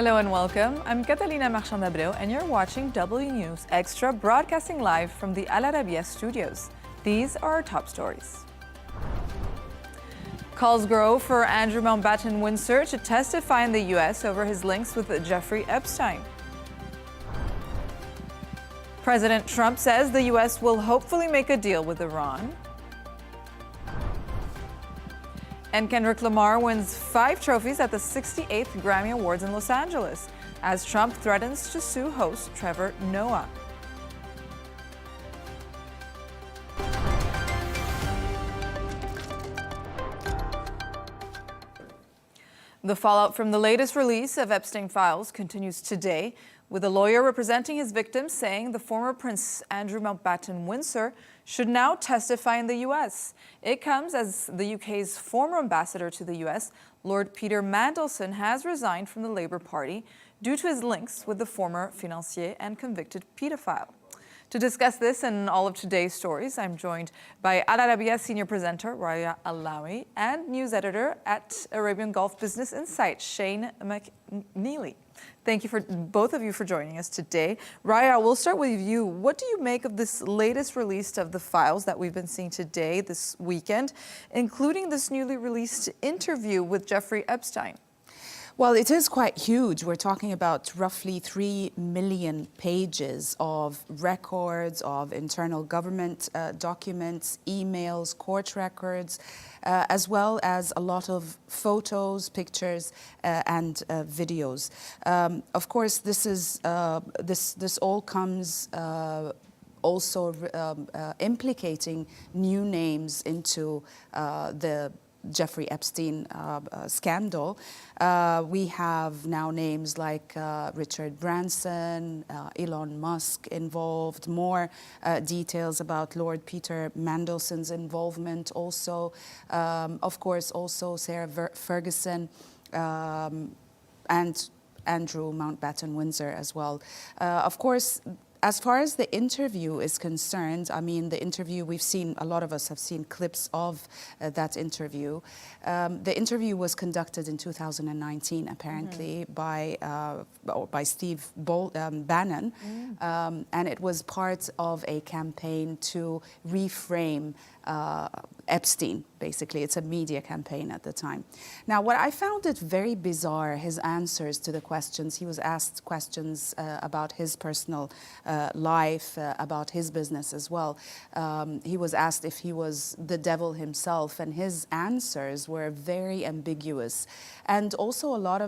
Hello and welcome. I'm Catalina Marchant De Abreu and you're watching W News Extra, broadcasting live from the Arabiya studios. These are our top stories. Calls grow for Andrew Mountbatten-Windsor to testify in the U.S. over his links with Jeffrey Epstein. President Trump says the U.S. will hopefully make a deal with Iran. And Kendrick Lamar wins 5 trophies at the 68th Grammy Awards in Los Angeles, as Trump threatens to sue host Trevor Noah. The fallout from the latest release of Epstein files continues today, with a lawyer representing his victims saying the former Prince Andrew Mountbatten-Windsor should now testify in the U.S. It comes as the UK's former ambassador to the U.S., Lord Peter Mandelson, has resigned from the Labour Party due to his links with the former financier and convicted paedophile. To discuss this and all of today's stories, I'm joined by Arabiya senior presenter Rawia Alami and news editor at Arabian Gulf Business Insight, Shane McGinley. Thank you for both of you for joining us today. Rawia, we'll start with you. What do you make of this latest release of the files that we've been seeing today, this weekend, including this newly released interview with Jeffrey Epstein? Well, it is quite huge. We're talking about roughly 3 million pages of records, of internal government documents, emails, court records, as well as a lot of photos, pictures, and videos. Of course, this is this all comes also implicating new names into the Jeffrey Epstein scandal. We have now names like Richard Branson, Elon Musk involved, more details about Lord Peter Mandelson's involvement also, of course also Sarah Ferguson and Andrew Mountbatten-Windsor as well. Of course, as far as the interview is concerned, I mean, the interview, we've seen, a lot of us have seen clips of that interview. The interview was conducted in 2019, apparently, by Steve Bannon, and it was part of a campaign to reframe Epstein, basically. It's a media campaign at the time. Now, what I found it very bizarre, his answers to the questions. He was asked questions about his personal life, about his business as well. He was asked if he was the devil himself, and his answers were very ambiguous. And also a lot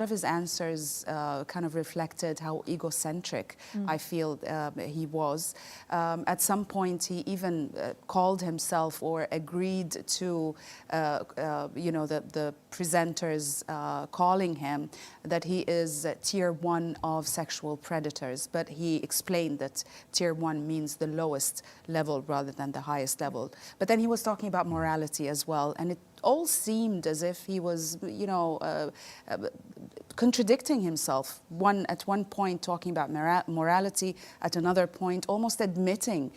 of his answers kind of reflected how egocentric I feel he was. At some point, he even called himself or agreed to, the presenters calling him that he is tier 1 of sexual predators. But he explained that tier 1 means the lowest level rather than the highest level. But then he was talking about morality as well, and it all seemed as if he was, contradicting himself. At one point talking about morality, at another point almost admitting,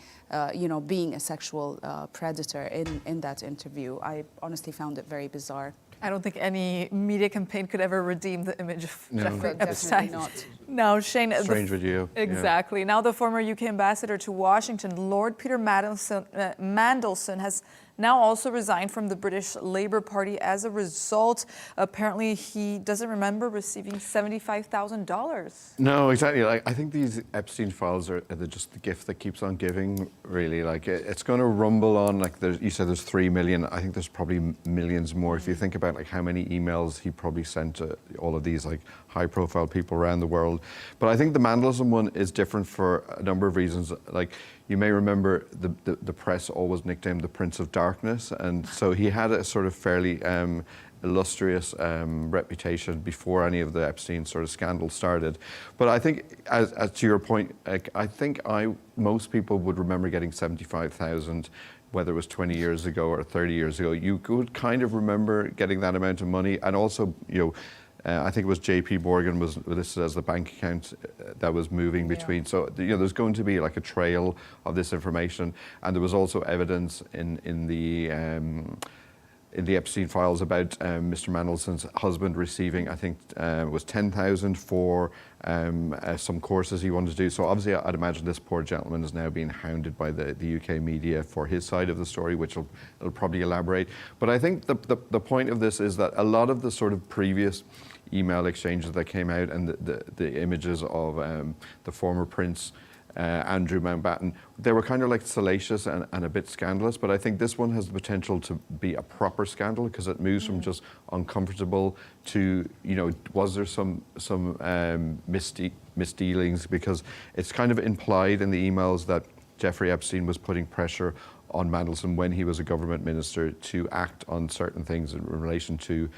being a sexual predator in that interview. I honestly found it very bizarre. I don't think any media campaign could ever redeem the image of Jeffrey Epstein. Not. No, Shane. Strange with you. Exactly. Yeah. Now the former UK ambassador to Washington, Lord Peter Mandelson, has now also resigned from the British Labour Party as a result. Apparently, he doesn't remember receiving $75,000. No, exactly. I think these Epstein files are just the gift that keeps on giving, really. It's going to rumble on. You said there's 3 million. I think there's probably millions more. If you think about how many emails he probably sent to all of these high-profile people around the world. But I think the Mandelson one is different for a number of reasons. You may remember the press always nicknamed the Prince of Darkness, and so he had a sort of fairly illustrious reputation before any of the Epstein sort of scandal started. But I think, as to your point, I think most people would remember getting 75,000, whether it was 20 years ago or 30 years ago. You could kind of remember getting that amount of money, and also, I think it was JP Morgan was listed as the bank account that was moving between. Yeah. So there's going to be a trail of this information, and there was also evidence in the in the Epstein files about Mr. Mandelson's husband receiving, I think, was 10,000 for some courses he wanted to do. So obviously, I'd imagine this poor gentleman is now being hounded by the UK media for his side of the story, which it'll probably elaborate. But I think the point of this is that a lot of the sort of previous email exchanges that came out and the images of the former Prince Andrew Mountbatten, they were kind of like salacious and a bit scandalous, but I think this one has the potential to be a proper scandal because it moves from just uncomfortable to, was there some misdealings, because it's kind of implied in the emails that Jeffrey Epstein was putting pressure on Mandelson when he was a government minister to act on certain things in relation to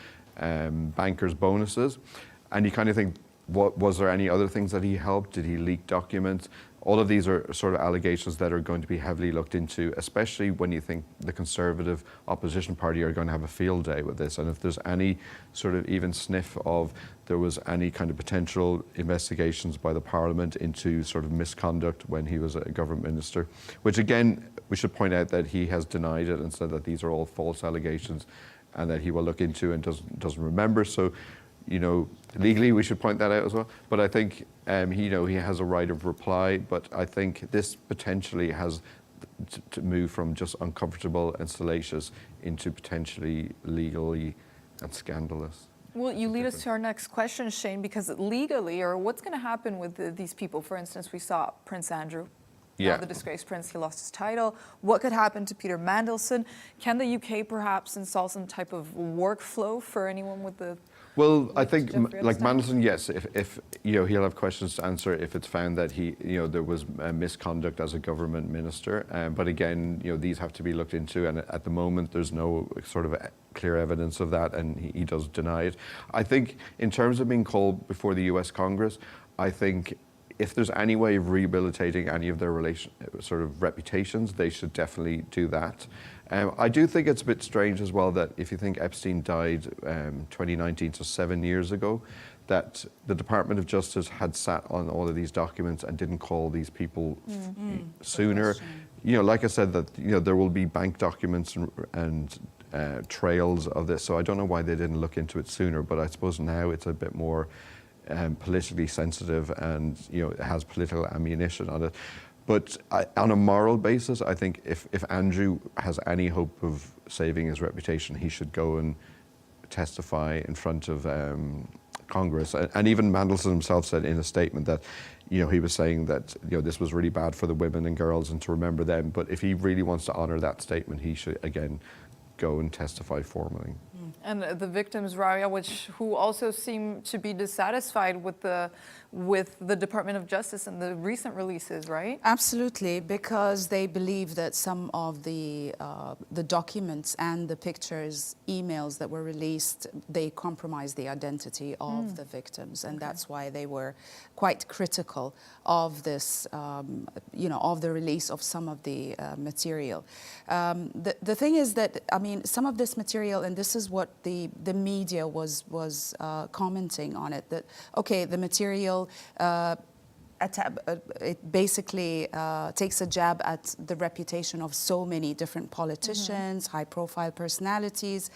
bankers' bonuses. And you kind of think, was there any other things that he helped? Did he leak documents? All of these are sort of allegations that are going to be heavily looked into, especially when you think the Conservative opposition party are going to have a field day with this. And if there's any sort of even sniff of there was any kind of potential investigations by the Parliament into sort of misconduct when he was a government minister, which again, we should point out that he has denied it and said that these are all false allegations and that he will look into and doesn't remember. So, legally we should point that out as well. But I think he has a right of reply. But I think this potentially has to move from just uncomfortable and salacious into potentially legally and scandalous. Well, you lead us to our next question, Shane, because legally, or what's going to happen with these people? For instance, we saw Prince Andrew. Yeah. The disgraced prince, he lost his title. What could happen to Peter Mandelson? Can the UK perhaps install some type of workflow for anyone with the... Well, I think, Jeffrey like Epstein? Mandelson, yes, if he'll have questions to answer if it's found that there was misconduct as a government minister. But again, these have to be looked into, and at the moment there's no sort of clear evidence of that, and he does deny it. I think in terms of being called before the US Congress, I think if there's any way of rehabilitating any of their sort of reputations, they should definitely do that. I do think it's a bit strange as well that if you think Epstein died 2019, so 7 years ago, that the Department of Justice had sat on all of these documents and didn't call these people sooner. Like I said, that there will be bank documents and trails of this, so I don't know why they didn't look into it sooner, but I suppose now it's a bit more politically sensitive and it has political ammunition on it. But on a moral basis, I think if Andrew has any hope of saving his reputation, he should go and testify in front of Congress. And even Mandelson himself said in a statement that he was saying that this was really bad for the women and girls and to remember them. But if he really wants to honour that statement, he should again go and testify formally. And the victims, Rawia, who also seem to be dissatisfied with the Department of Justice and the recent releases, right? Absolutely, because they believe that some of the documents and the pictures, emails that were released, they compromise the identity of the victims, and that's why they were quite critical of this, of the release of some of the material. The thing is that, some of this material, and this is what the media was commenting on it, that, okay, the material it basically takes a jab at the reputation of so many different politicians, high-profile personalities,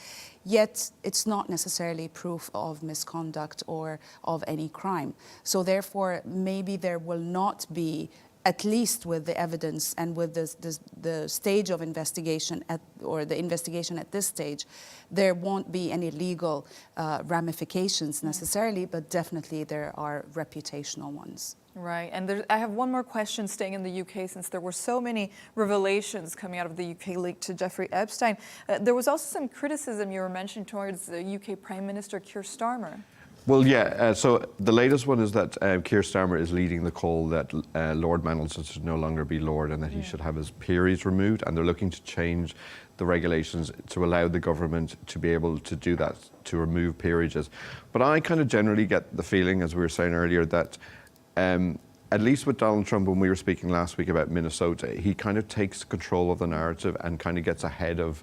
yet it's not necessarily proof of misconduct or of any crime. So therefore, maybe there will not be, at least with the evidence and with the stage of investigation or the investigation at this stage, there won't be any legal ramifications necessarily, but definitely there are reputational ones. Right, and I have one more question staying in the UK, since there were so many revelations coming out of the UK linked to Jeffrey Epstein. There was also some criticism you were mentioning towards the UK Prime Minister Keir Starmer. Well, yeah, so the latest one is that Keir Starmer is leading the call that Lord Mandelson should no longer be Lord and that he should have his peerage removed, and they're looking to change the regulations to allow the government to be able to do that, to remove peerages. But I kind of generally get the feeling, as we were saying earlier, that at least with Donald Trump, when we were speaking last week about Minnesota, he kind of takes control of the narrative and kind of gets ahead of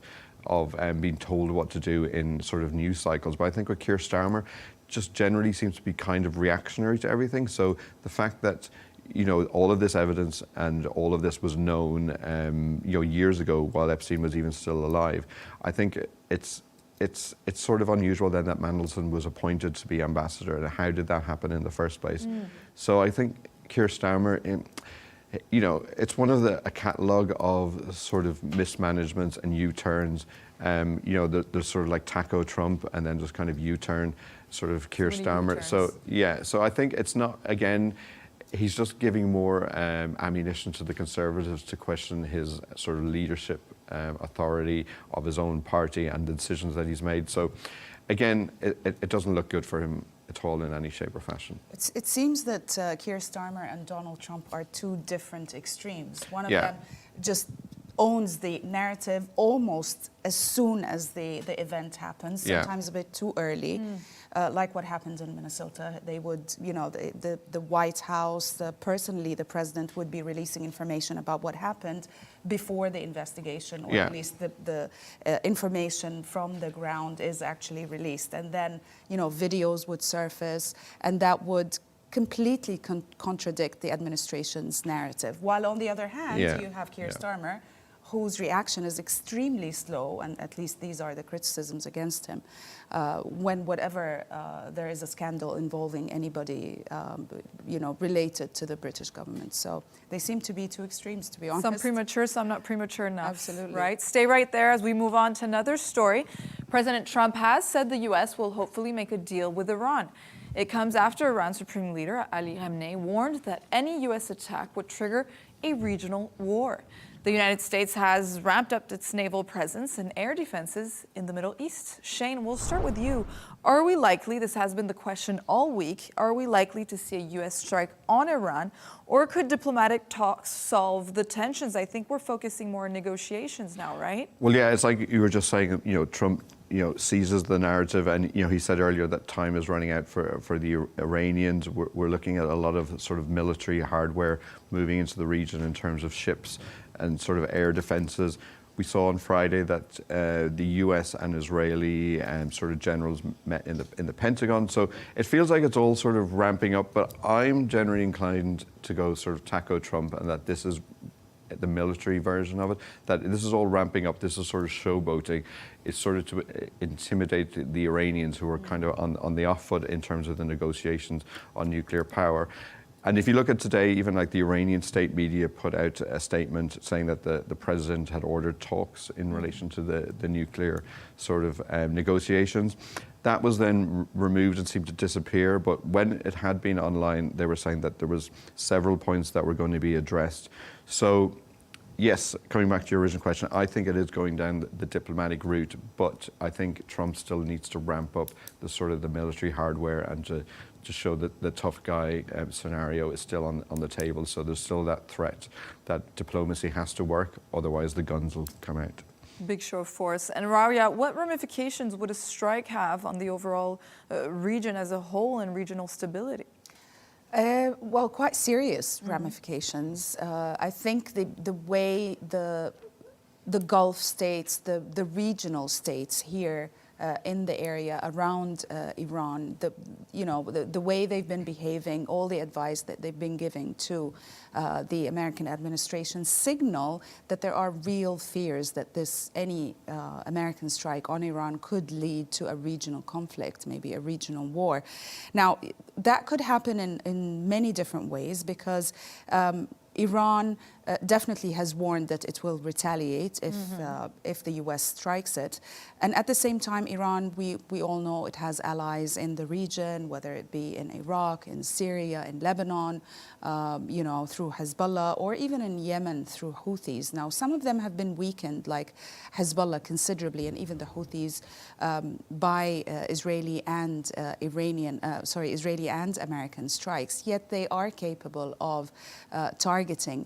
being told what to do in sort of news cycles. But I think with Keir Starmer, just generally seems to be kind of reactionary to everything. So the fact that you know, all of this evidence and all of this was known, you know, years ago while Epstein was even still alive. I think it's sort of unusual then that Mandelson was appointed to be ambassador, and how did that happen in the first place? So I think Keir Starmer, you know, it's one of a catalogue of sort of mismanagements and U-turns. You know, there's sort of like Taco Trump and then just kind of U-turn, sort of Keir Starmer. So yeah, so I think it's not, again, he's just giving more ammunition to the Conservatives to question his sort of leadership authority of his own party and the decisions that he's made. So again, it doesn't look good for him at all in any shape or fashion. It seems that Keir Starmer and Donald Trump are two different extremes. One of them just owns the narrative almost as soon as the event happens, sometimes a bit too early, like what happened in Minnesota. They would, you know, the White House, personally the president would be releasing information about what happened before the investigation, or at least the information from the ground is actually released. And then, you know, videos would surface, and that would completely contradict the administration's narrative. While on the other hand, you have Keir Starmer, whose reaction is extremely slow, and at least these are the criticisms against him, when whatever there is a scandal involving anybody, you know, related to the British government. So they seem to be two extremes, to be honest. Some premature, some not premature enough. Absolutely. Right? Stay right there as we move on to another story. President Trump has said the U.S. will hopefully make a deal with Iran. It comes after Iran's Supreme Leader, Ali Khamenei, warned that any U.S. attack would trigger a regional war. The United States has ramped up its naval presence and air defenses in the Middle East. Shane, we'll start with you. Are we likely, this has been the question all week, are we likely to see a U.S. strike on Iran, or could diplomatic talks solve the tensions? I think we're focusing more on negotiations now, right? Well, yeah, it's like you were just saying, you know, Trump, you know, seizes the narrative, and, you know, he said earlier that time is running out for the Iranians. We're looking at a lot of sort of military hardware moving into the region in terms of ships and sort of air defenses. We saw on Friday that the US and Israeli sort of generals met in the Pentagon. So it feels like it's all sort of ramping up, but I'm generally inclined to go sort of Taco Trump, and that this is the military version of it, that this is all ramping up. This is sort of showboating. It's sort of to intimidate the Iranians, who are kind of on the off foot in terms of the negotiations on nuclear power. And if you look at today, even like the Iranian state media put out a statement saying that the president had ordered talks in relation to the nuclear sort of negotiations. That was then removed and seemed to disappear. But when it had been online, they were saying that there was several points that were going to be addressed. So yes, coming back to your original question, I think it is going down the diplomatic route, but I think Trump still needs to ramp up the sort of the military hardware and to show that the tough guy scenario is still on the table. So there's still that threat that diplomacy has to work, otherwise the guns will come out. Big show of force. And Rawia, what ramifications would a strike have on the overall region as a whole and regional stability? Well, quite serious ramifications. I think the way the Gulf states, the regional states here in the area around Iran, the way they've been behaving, all the advice that they've been giving to the American administration signal that there are real fears that any American strike on Iran could lead to a regional conflict, maybe a regional war. Now, that could happen in many different ways, because Iran definitely has warned that it will retaliate if the U.S. strikes it. And at the same time, Iran, we all know it has allies in the region, whether it be in Iraq, in Syria, in Lebanon, through Hezbollah, or even in Yemen through Houthis. Now, some of them have been weakened, like Hezbollah considerably, and even the Houthis, by Israeli and American strikes. Yet they are capable of targeting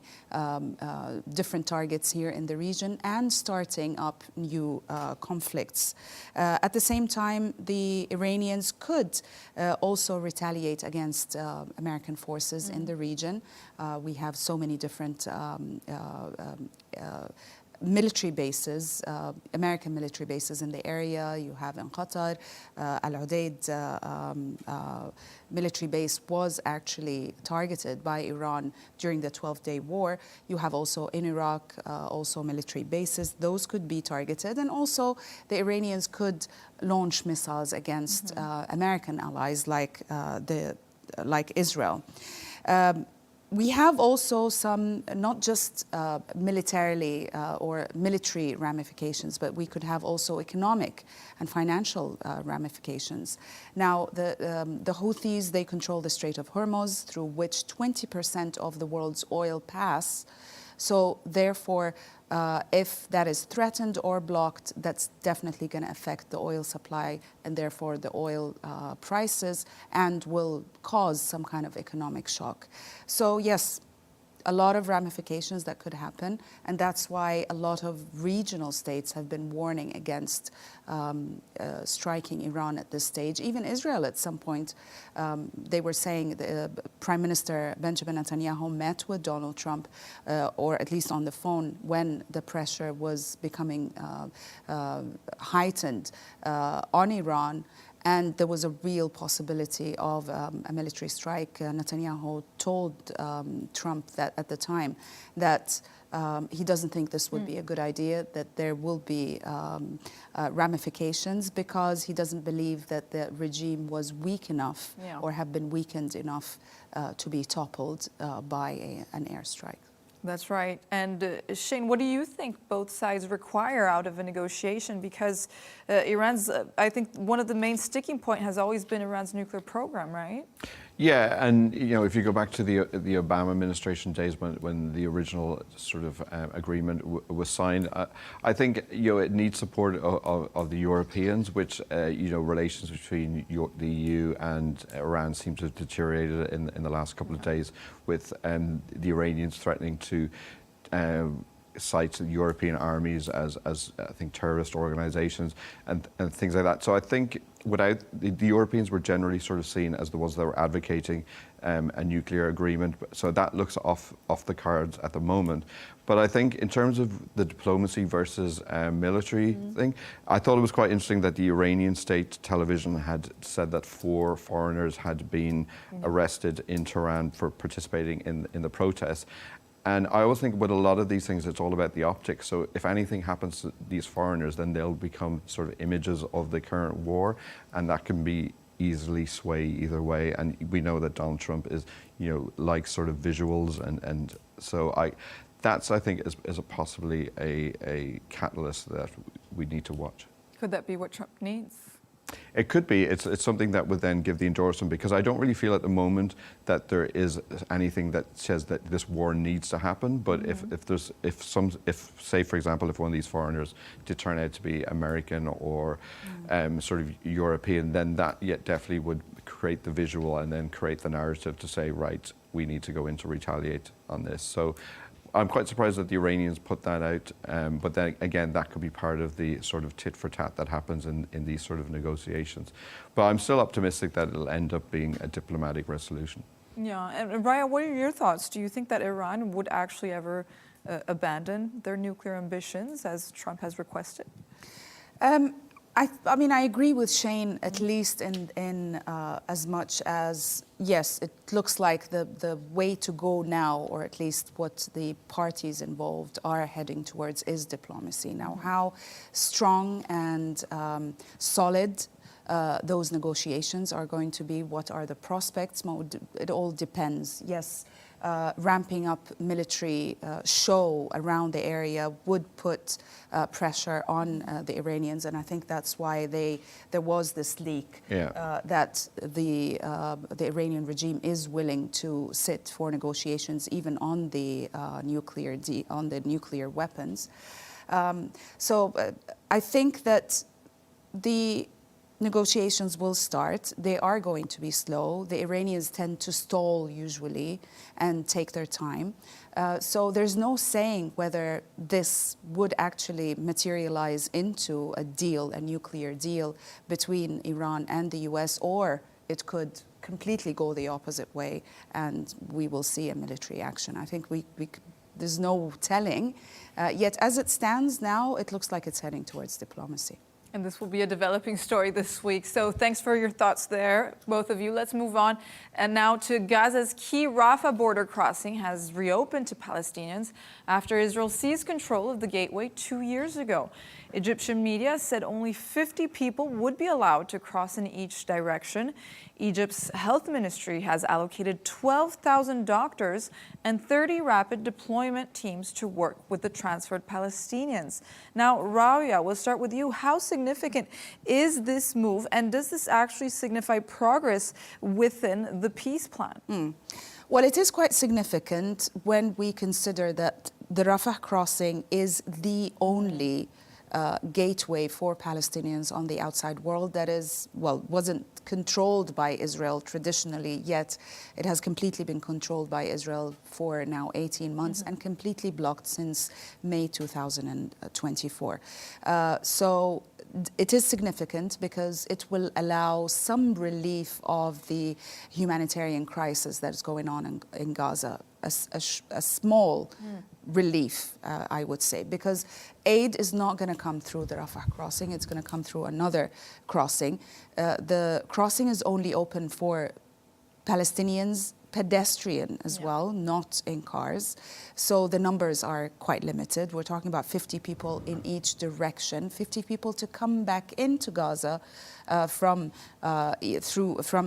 different targets here in the region and starting up new conflicts. At the same time, the Iranians could also retaliate against American forces in the region. We have so many different military bases, American military bases in the area. You have in Qatar, Al Udeid military base was actually targeted by Iran during the 12-day war. You have also in Iraq, also military bases. Those could be targeted. And also the Iranians could launch missiles against American allies like Israel. We have also some, not just militarily or military ramifications, but we could have also economic and financial ramifications. Now, the Houthis, they control the Strait of Hormuz, through which 20% of the world's oil pass. So therefore, if that is threatened or blocked, that's definitely going to affect the oil supply and therefore the oil prices, and will cause some kind of economic shock. So yes, a lot of ramifications that could happen, and that's why a lot of regional states have been warning against striking Iran at this stage. Even Israel at some point, they were saying Prime Minister Benjamin Netanyahu met with Donald Trump, or at least on the phone, when the pressure was becoming heightened on Iran. And there was a real possibility of a military strike. Netanyahu told Trump that at the time that he doesn't think this would be a good idea, that there will be ramifications, because he doesn't believe that the regime was weak enough or have been weakened enough to be toppled by an airstrike. That's right. And Shane, what do you think both sides require out of a negotiation? Because Iran's, I think one of the main sticking point has always been Iran's nuclear program, right? Yeah, and if you go back to the Obama administration days when the original sort of agreement was signed, I think it needs support of the Europeans, which relations between the EU and Iran seem to have deteriorated in the last couple of days, with the Iranians threatening to cite European armies as I think terrorist organizations and things like that. So I think without the Europeans were generally sort of seen as the ones that were advocating a nuclear agreement. So that looks off the cards at the moment. But I think in terms of the diplomacy versus military thing, I thought it was quite interesting that the Iranian state television had said that 4 foreigners had been arrested in Tehran for participating in the protests. And I always think with a lot of these things, it's all about the optics. So if anything happens to these foreigners, then they'll become sort of images of the current war, and that can be easily sway either way. And we know that Donald Trump is, likes sort of visuals, and so that's I think is possibly a catalyst that we need to watch. Could that be what Trump needs? It could be. It's something that would then give the endorsement, because I don't really feel at the moment that there is anything that says that this war needs to happen. But if say for example, if one of these foreigners did turn out to be American or sort of European, then that definitely would create the visual and then create the narrative to say, right, we need to go in to retaliate on this. So I'm quite surprised that the Iranians put that out, but then again, that could be part of the sort of tit for tat that happens in these sort of negotiations. But I'm still optimistic that it'll end up being a diplomatic resolution. Yeah, and Rawia, what are your thoughts? Do you think that Iran would actually ever abandon their nuclear ambitions, as Trump has requested? I mean, I agree with Shane, at least in as much as, yes, it looks like the way to go now, or at least what the parties involved are heading towards, is diplomacy. Now, how strong and solid those negotiations are going to be, what are the prospects, it all depends. Yes, ramping up military show around the area would put pressure on the Iranians, and I think that's why there was this leak that the Iranian regime is willing to sit for negotiations, even on the nuclear weapons. So I think that the negotiations will start. They are going to be slow. The Iranians tend to stall usually and take their time. So there's no saying whether this would actually materialize into a deal, a nuclear deal between Iran and the US, or it could completely go the opposite way and we will see a military action. I think there's no telling. Yet as it stands now, it looks like it's heading towards diplomacy. And this will be a developing story this week. So thanks for your thoughts there, both of you. Let's move on. And now to Gaza's key Rafah border crossing has reopened to Palestinians after Israel seized control of the gateway 2 years ago. Egyptian media said only 50 people would be allowed to cross in each direction. Egypt's health ministry has allocated 12,000 doctors and 30 rapid deployment teams to work with the transferred Palestinians. Now, Rawia, we'll start with you. How significant is this move, and does this actually signify progress within the peace plan? Well, it is quite significant when we consider that the Rafah crossing is the only gateway for Palestinians on the outside world that is, well, wasn't controlled by Israel traditionally, yet it has completely been controlled by Israel for now 18 months and completely blocked since May 2024. So it is significant because it will allow some relief of the humanitarian crisis that is going on in Gaza. A small relief, I would say, because aid is not going to come through the Rafah crossing. It's going to come through another crossing. The crossing is only open for Palestinians, pedestrian as well, not in cars. So the numbers are quite limited. We're talking about 50 people in each direction, 50 people to come back into Gaza from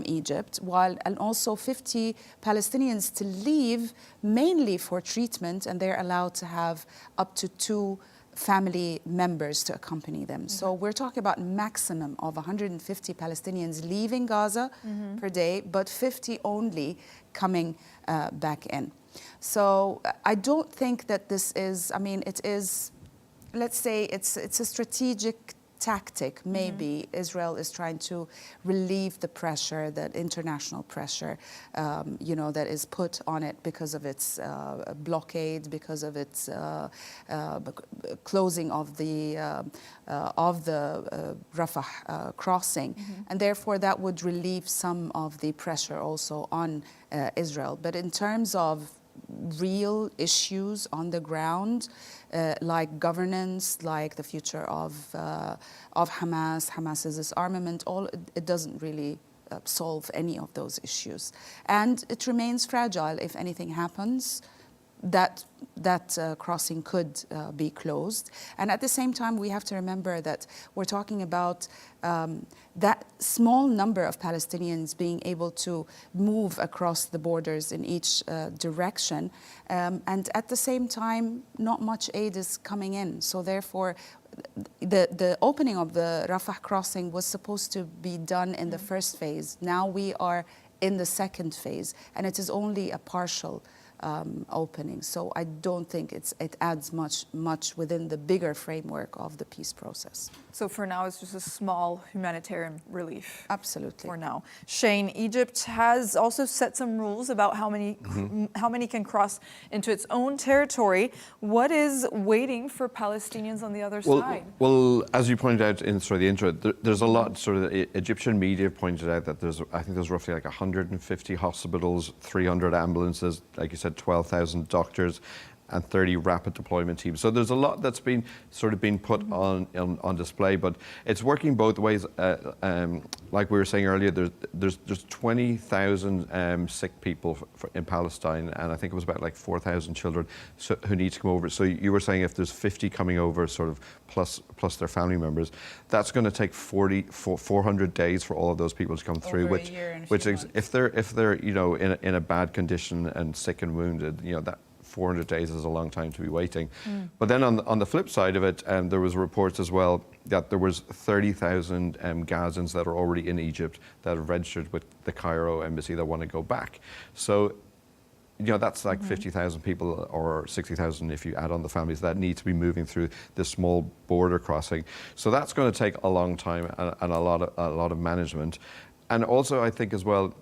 Egypt, and also 50 Palestinians to leave mainly for treatment, and they're allowed to have up to 2 family members to accompany them. So we're talking about maximum of 150 Palestinians leaving Gaza per day, but 50 only coming back in. So I don't think that this is, I mean, it is, let's say it's a strategic tactic. Maybe Israel is trying to relieve the pressure, that international pressure, that is put on it because of its blockade, because of its closing of the Rafah crossing, and therefore that would relieve some of the pressure also on Israel. But in terms of real issues on the ground, like governance, like the future of Hamas's disarmament, it doesn't really solve any of those issues. And it remains fragile. If anything happens, that crossing could be closed. And at the same time, we have to remember that we're talking about that small number of Palestinians being able to move across the borders in each direction. And at the same time, not much aid is coming in. So therefore, the opening of the Rafah crossing was supposed to be done in the first phase. Now we are in the second phase, and it is only a partial opening. So I don't think it adds much within the bigger framework of the peace process. So for now, it's just a small humanitarian relief. Absolutely. For now. Shane, Egypt has also set some rules about how many can cross into its own territory. What is waiting for Palestinians on the other side? Well, as you pointed out in the intro, there's a lot. Sort of Egyptian media pointed out that I think there's roughly like 150 hospitals, 300 ambulances, like you said, 12,000 doctors, and 30 rapid deployment teams. So there's a lot that's been put on display, but it's working both ways. Like we were saying earlier, there's 20,000 sick people in Palestine, and I think it was about like 4,000 children who need to come over. So you were saying if there's 50 coming over, sort of plus their family members, that's going to take 400 days for all of those people to come through. Over a year and if they're in a bad condition and sick and wounded, that 400 days is a long time to be waiting. But then on the flip side of it, there was reports as well that there was 30,000 Gazans that are already in Egypt that have registered with the Cairo embassy that want to go back. So, that's like 50,000 people, or 60,000 if you add on the families that need to be moving through this small border crossing. So that's going to take a long time and a lot of management. And also, I think as well,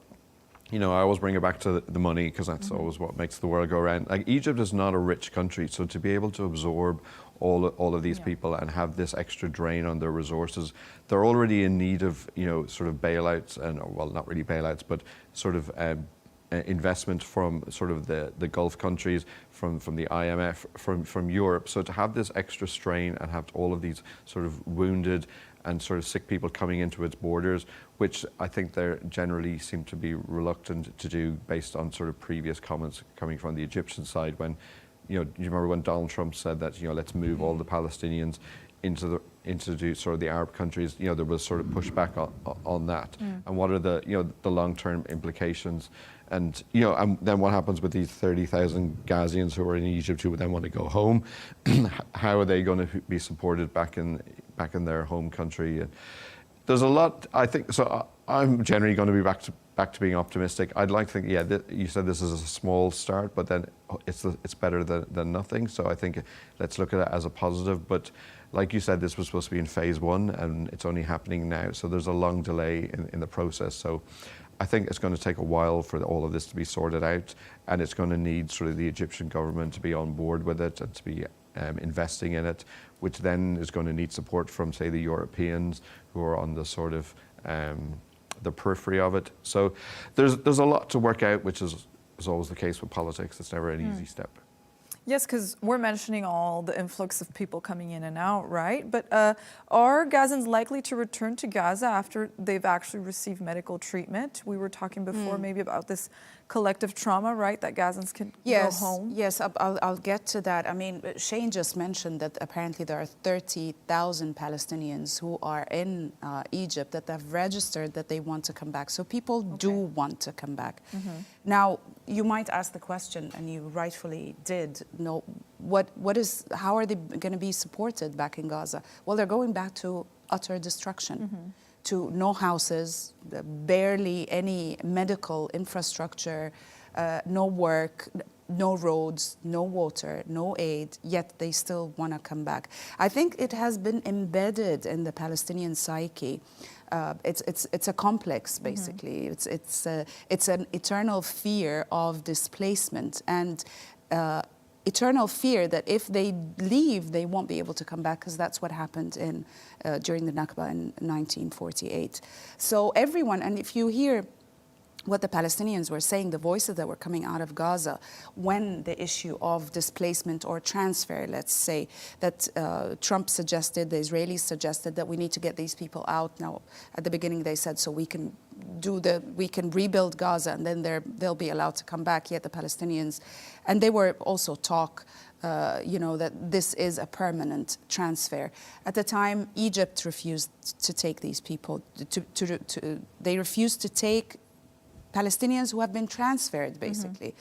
I always bring it back to the money, because that's always what makes the world go round. Like, Egypt is not a rich country, so to be able to absorb all of these people and have this extra drain on their resources, they're already in need of, sort of bailouts, and, well, not really bailouts, but sort of investment from sort of the Gulf countries, from the IMF, from Europe. So to have this extra strain and have all of these sort of wounded and sort of sick people coming into its borders, which I think they generally seem to be reluctant to do based on sort of previous comments coming from the Egyptian side when, you remember when Donald Trump said that, let's move all the Palestinians into sort of the Arab countries, there was sort of pushback on that. And what are the long-term implications? And, and then what happens with these 30,000 Gazians who are in Egypt who then want to go home? How are they going to be supported back in their home country? And there's a lot, I think, so I'm generally going to be back to being optimistic. I'd like to think, you said this is a small start, but then it's better than nothing. So I think let's look at it as a positive. But like you said, this was supposed to be in phase 1 and it's only happening now. So there's a long delay in the process. So I think it's going to take a while for all of this to be sorted out, and it's going to need sort of the Egyptian government to be on board with it and to be investing in it, which then is going to need support from, say, the Europeans who are on the sort of the periphery of it. So there's a lot to work out, which is always the case with politics. It's never an easy step. Yes, because we're mentioning all the influx of people coming in and out, right? But are Gazans likely to return to Gaza after they've actually received medical treatment? We were talking before maybe about this collective trauma, right? That Gazans can go home. Yes, I'll get to that. I mean, Shane just mentioned that apparently there are 30,000 Palestinians who are in Egypt that have registered that they want to come back. So people do want to come back. Now, you might ask the question, and you rightfully did, how are they going to be supported back in Gaza? Well, they're going back to utter destruction, to no houses, barely any medical infrastructure, no work, no roads, no water, no aid, yet they still want to come back. I think it has been embedded in the Palestinian psyche. It's a complex, basically. It's an eternal fear of displacement and eternal fear that if they leave, they won't be able to come back, because that's what happened during the Nakba in 1948. So everyone, and if you hear what the Palestinians were saying, the voices that were coming out of Gaza when the issue of displacement or transfer, let's say, that Trump suggested, the Israelis suggested that we need to get these people out. Now, at the beginning they said, so we can rebuild Gaza and then they'll be allowed to come back, yet the Palestinians, and they were also talk, that this is a permanent transfer. At the time, Egypt refused to take these people, they refused to take Palestinians who have been transferred, basically.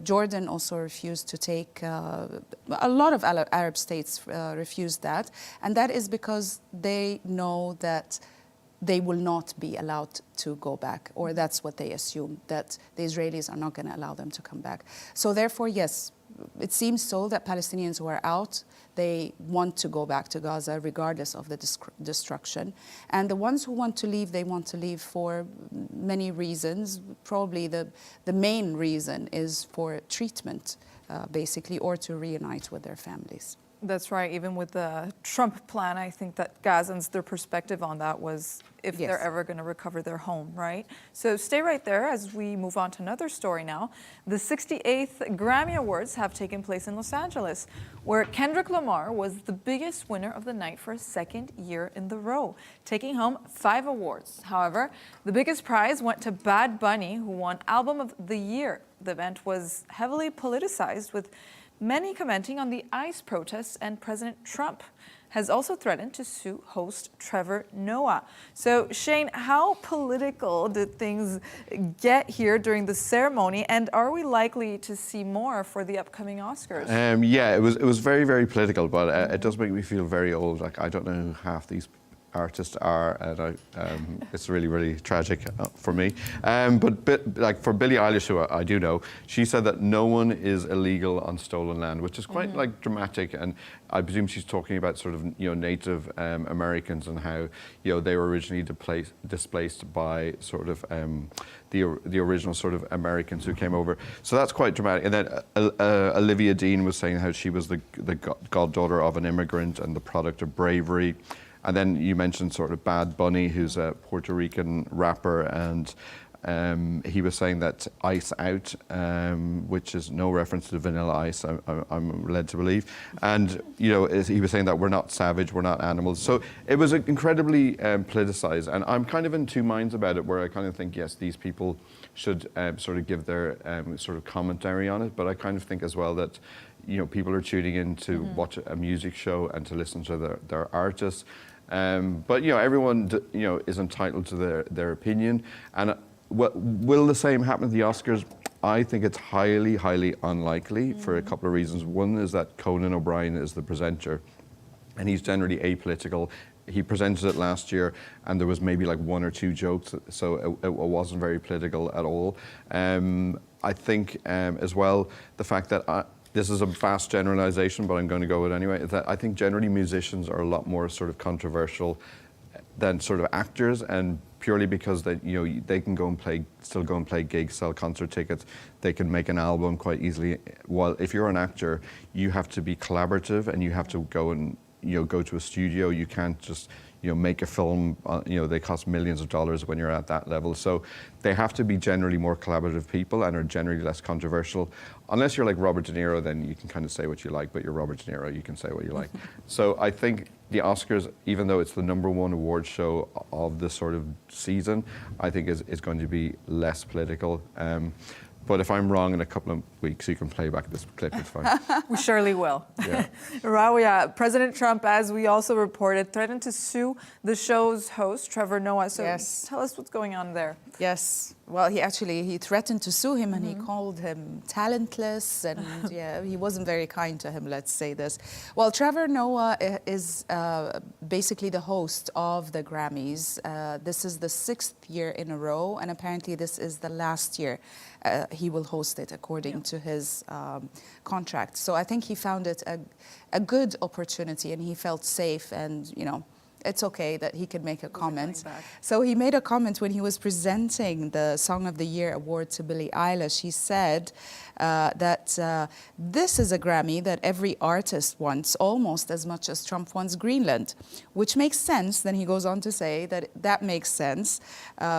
Jordan also refused to take, a lot of Arab states refused that, and that is because they know that they will not be allowed to go back, or that's what they assume, that the Israelis are not going to allow them to come back. So therefore, yes, it seems so that Palestinians who are out, they want to go back to Gaza regardless of the destruction. And the ones who want to leave, they want to leave for many reasons. Probably the main reason is for treatment, basically, or to reunite with their families. That's right. Even with the Trump plan, I think that Gazans, their perspective on that was if they're ever going to recover their home, right? So stay right there as we move on to another story now. The 68th Grammy Awards have taken place in Los Angeles, where Kendrick Lamar was the biggest winner of the night for a second year in the row, taking home 5 awards. However, the biggest prize went to Bad Bunny, who won Album of the Year. The event was heavily politicized, with many commenting on the ICE protests, and President Trump has also threatened to sue host Trevor Noah. So, Shane, how political did things get here during the ceremony, and are we likely to see more for the upcoming Oscars? Yeah, it was very, very political, but it does make me feel very old. Like, I don't know who half these artists are, and it's really, really tragic for me. But like for Billie Eilish, who I do know, she said that no one is illegal on stolen land, which is quite like dramatic. And I presume she's talking about sort of Native Americans and how they were originally displaced by sort of the original sort of Americans who came over. So that's quite dramatic. And then Olivia Dean was saying how she was the goddaughter of an immigrant and the product of bravery. And then you mentioned sort of Bad Bunny, who's a Puerto Rican rapper, and he was saying that Ice Out, which is no reference to Vanilla Ice, I'm led to believe. And, you know, he was saying that we're not savage, we're not animals. So it was incredibly politicized. And I'm kind of in two minds about it, where I kind of think, yes, these people should sort of give their sort of commentary on it. But I kind of think as well that, you know, people are tuning in to watch a music show and to listen to their artists. But, you know, everyone, you know, is entitled to their opinion. And will the same happen at the Oscars? I think it's highly, highly unlikely for a couple of reasons. One is that Conan O'Brien is the presenter, and he's generally apolitical. He presented it last year, and there was maybe like one or two jokes, so it wasn't very political at all. I think as well, the fact that this is a vast generalization, but I'm going to go with it anyway, is that I think generally musicians are a lot more sort of controversial than sort of actors, and purely because they, you know, they can still go and play gigs, sell concert tickets, they can make an album quite easily. While if you're an actor, you have to be collaborative, and you have to go and, you know, go to a studio. You can't just, you know, make a film. You know, they cost millions of dollars when you're at that level. So they have to be generally more collaborative people and are generally less controversial. Unless you're like Robert De Niro, then you can kind of say what you like, but you're Robert De Niro, you can say what you like. So I think the Oscars, even though it's the #1 award show of this sort of season, I think is going to be less political. But if I'm wrong in a couple of weeks, you can play back this clip, it's fine. We surely will. Yeah. Rawia, President Trump, as we also reported, threatened to sue the show's host, Trevor Noah. So Yes. tell us what's going on there. Yes. Well, he threatened to sue him, and he called him talentless, and yeah, he wasn't very kind to him, let's say this. Well, Trevor Noah is basically the host of the Grammys. This is the 6th year in a row, and apparently this is the last year he will host it according to his contract. So I think he found it a good opportunity, and he felt safe, and, you know, it's okay that he could make a comment. So he made a comment when he was presenting the Song of the Year award to Billie Eilish. He said that this is a Grammy that every artist wants almost as much as Trump wants Greenland, which makes sense. Then he goes on to say that makes sense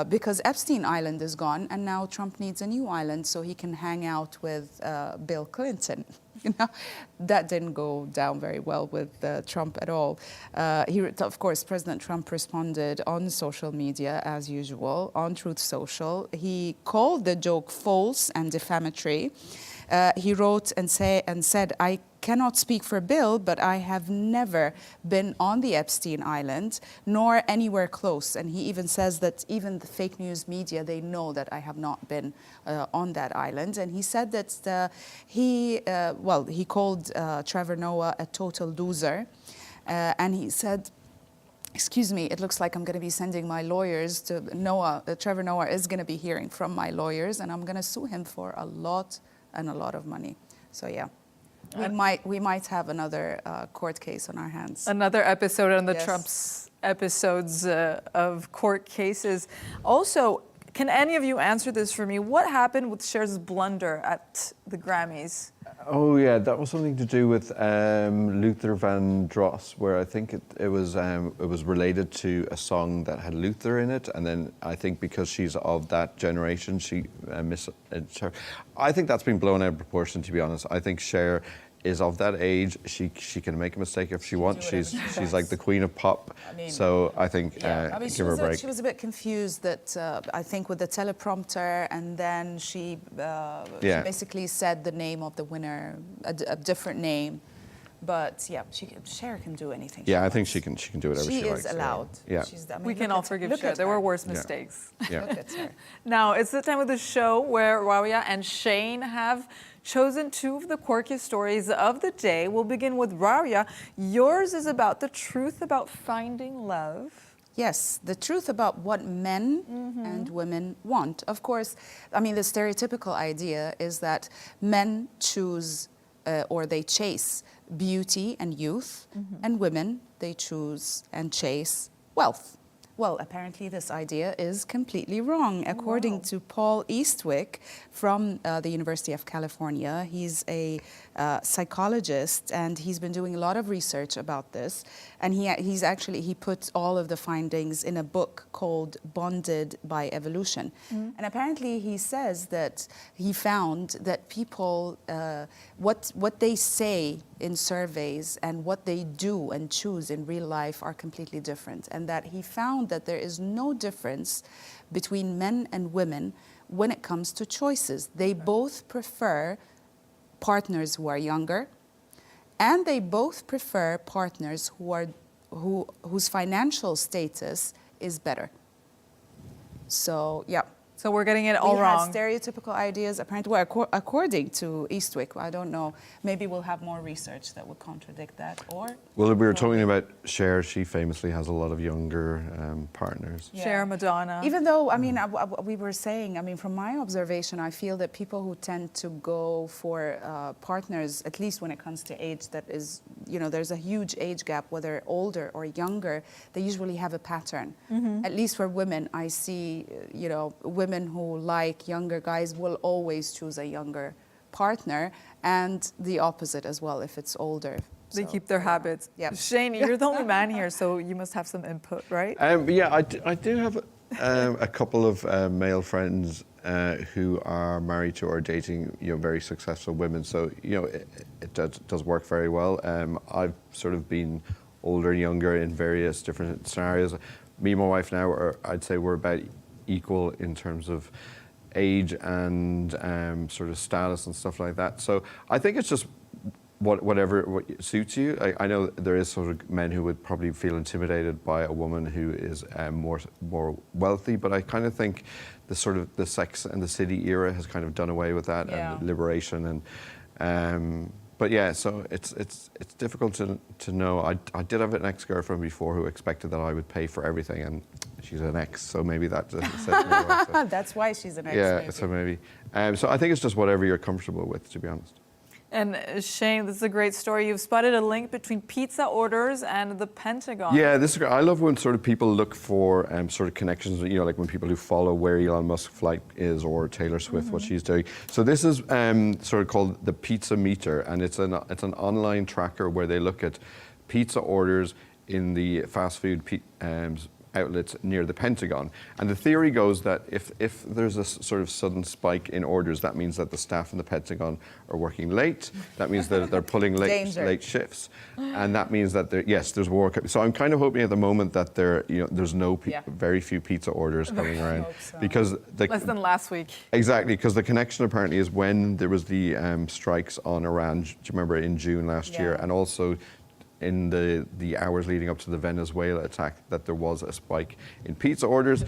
because Epstein Island is gone, and now Trump needs a new island so he can hang out with Bill Clinton. You know, that didn't go down very well with Trump at all. Of course, President Trump responded on social media as usual, on Truth Social. He called the joke false and defamatory. He wrote and said, "I cannot speak for Bill, but I have never been on the Epstein Island, nor anywhere close." And he even says that even the fake news media, they know that I have not been on that island. And he said that he called Trevor Noah a total loser. And he said, "Excuse me, it looks like I'm going to be sending my lawyers to Noah. Trevor Noah is going to be hearing from my lawyers, and I'm going to sue him for a lot of money." So yeah. We might have another court case on our hands. Another episode on the Yes. Trump's episodes of court cases. Also, can any of you answer this for me? What happened with Cher's blunder at the Grammys? Oh yeah, that was something to do with Luther Vandross, where I think it was related to a song that had Luther in it, and then I think because she's of that generation, she Cher. I think that's been blown out of proportion, to be honest. I think Cher is of that age. She can make a mistake if she wants. She's like the queen of pop. I mean, so I think give her a break. She was a bit confused that I think with the teleprompter, and then she basically said the name of the winner, a different name. But yeah, Cher can do anything. Yeah, I think she can do whatever she likes. She is allowed. Yeah. We can all forgive Cher. There were worse mistakes. Yeah. Look at her. Now, it's the time of the show where Rawia and Shane have chosen two of the quirkiest stories of the day. We'll begin with Rawia. Yours is about the truth about finding love. Yes, the truth about what men and women want. Of course, I mean, the stereotypical idea is that men choose or they chase beauty and youth, and women, they choose and chase wealth. Well, apparently this idea is completely wrong. According to Paul Eastwick from the University of California, he's a psychologist and he's been doing a lot of research about this. And he put all of the findings in a book called Bonded by Evolution. And apparently he says that he found that people, what they say in surveys and what they do and choose in real life are completely different. And that he found that there is no difference between men and women when it comes to choices. They both prefer partners who are younger, and they both prefer partners whose financial status is better. So, yeah. So we're getting it all we wrong. Had stereotypical ideas, apparently, well, according to Eastwick. I don't know. Maybe we'll have more research that would contradict that, or... Well, we were talking about Cher. She famously has a lot of younger partners. Yeah. Cher, Madonna. Even though, I mean, we were saying, I mean, from my observation, I feel that people who tend to go for partners, at least when it comes to age, that is, you know, there's a huge age gap, whether older or younger, they usually have a pattern. At least for women, I see, you know, women who like younger guys will always choose a younger partner, and the opposite as well if it's older. They keep their habits. Yep. Shane, you're the only man here, so you must have some input, right? Yeah, I do have a couple of male friends who are married to or dating, you know, very successful women. So, you know, it does work very well. I've sort of been older and younger in various different scenarios. Me and my wife now I'd say we're about equal in terms of age and sort of status and stuff like that. So I think it's just whatever suits you. I know there is sort of men who would probably feel intimidated by a woman who is more wealthy, but I kind of think the sort of the Sex and the City era has kind of done away with that and liberation and. But yeah, so it's difficult to know. I did have an ex-girlfriend before who expected that I would pay for everything, and she's an ex, so maybe that set me away. So. That's why she's an ex. Yeah, maybe. so maybe. So I think it's just whatever you're comfortable with, to be honest. And Shane, this is a great story. You've spotted a link between pizza orders and the Pentagon. Yeah, this is great. I love when sort of people look for sort of connections, you know, like when people who follow where Elon Musk's flight is or Taylor Swift, what she's doing. So this is sort of called the Pizza Meter, and it's an online tracker where they look at pizza orders in the fast food outlets near the Pentagon. And the theory goes that if there's a sort of sudden spike in orders, that means that the staff in the Pentagon are working late. That means that they're pulling late shifts. And that means that there's war. So I'm kind of hoping at the moment that there's very few pizza orders coming around. So. Because less than last week. Exactly, because the connection apparently is when there was the strikes on Iran, do you remember, in June last year, and also in the hours leading up to the Venezuela attack, that there was a spike in pizza orders.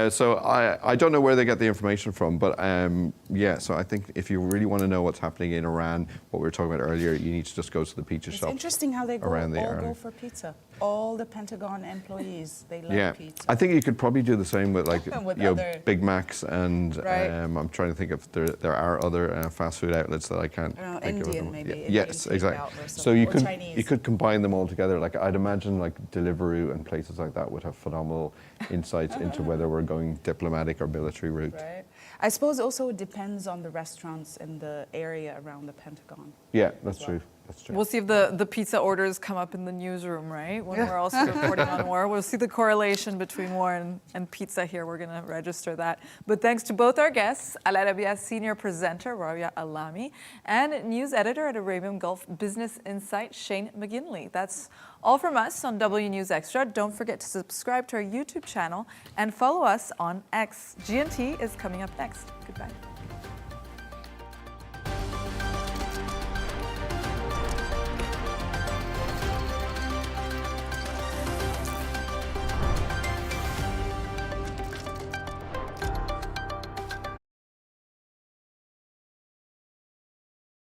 So I don't know where they get the information from, but so I think if you really want to know what's happening in Iran, what we were talking about earlier, you need to just go to the pizza shop. It's interesting how they go for pizza. All the Pentagon employees, they love pizza. I think you could probably do the same with like other... Big Macs and I'm trying to think if there are other fast food outlets that I can't think Indian, of. maybe. Yes, exactly. So you could combine them all together. Like I'd imagine like Deliveroo and places like that would have phenomenal insights into whether we're going diplomatic or military route. Right. I suppose also it depends on the restaurants in the area around the Pentagon. Yeah, that's true. That's true. We'll see if the pizza orders come up in the newsroom, right? When we're also reporting on war. We'll see the correlation between war and pizza here. We're going to register that. But thanks to both our guests, Arabiya senior presenter Rawia Alami and news editor at Arabian Gulf Business Insight, Shane McGinley. That's all from us on W News Extra. Don't forget to subscribe to our YouTube channel and follow us on X. GNT is coming up next. Goodbye.